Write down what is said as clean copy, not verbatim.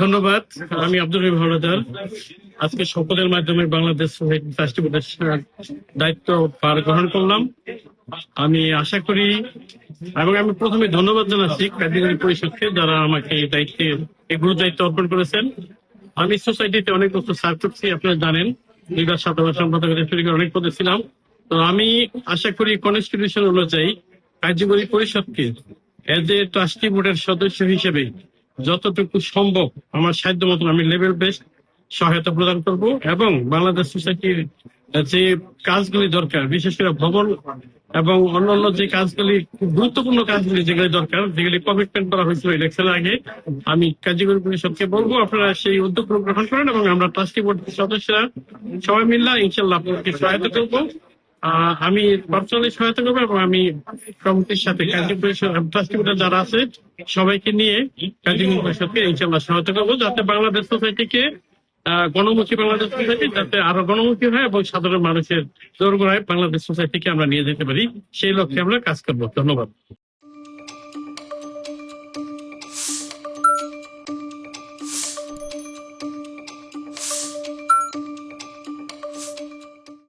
ধন্যবাদ। আমি আব্দুল রহিম হলদার। আজকে শপথের মাধ্যমে বাংলাদেশ সোসাইটি ট্রাস্টি বোর্ডের দায়িত্ব ভার গ্রহণ করলাম। আমি আশা করি এবং আমি প্রথমে ধন্যবাদ জানাচ্ছি কার্যকরী পরিষদকে, যারা আমাকে এই দায়িত্বে এই গুরু দায়িত্ব অর্পণ করেছেন। আমি সোসাইটিতে অনেক বছর সার্ভ করছি, আপনারা জানেন। 2017 সম্পাদক অনেক পদে ছিলাম। তো আমি আশা করি কনস্টিটিউশন অনুযায়ী কার্যকরী পরিষদকে এজ এ ট্রাস্টি বোর্ডের সদস্য হিসেবে যতটুকু সম্ভব আমার সাধ্য মতন আমি লেভেল বেস্ট সহায়তা প্রদান করব, এবং বাংলাদেশ সোসাইটির যে কাজগুলি দরকার, বিশেষ করে ভবন এবং অন্যান্য যে কাজগুলি, খুব গুরুত্বপূর্ণ কাজগুলি যেগুলি দরকার, যেগুলি কমিটমেন্ট করা হয়েছিল ইলেকশনের আগে, আমি কার্যকরী পরিষদকে বলবো আপনারা সেই উদ্যোগ গ্রহণ করেন এবং আমরা ট্রাস্টি বোর্ডের সদস্যরা সবাই মিললে ইনশাল্লাহ আপনাদেরকে সহায়তা করবো। আমি পার্সোনালি সহায়তা করবো এবং আমি কমিটির সাথে কার্যকরী পরিষদ ট্রাস্টি বোর্ডের যারা আছে সবাইকে নিয়ে কার্যকরী পরিষদকে ইনশাল্লাহ সহায়তা করবো, যাতে বাংলাদেশ সোসাইটিকে গণমুখী বাংলাদেশ সোসাইটি যাতে আরো গণমুখী হয় এবং সাধারণ মানুষের দোরগোড়ায় বাংলাদেশ সোসাইটিকে আমরা নিয়ে যেতে পারি, সেই লক্ষ্যে আমরা কাজ করবো। ধন্যবাদ।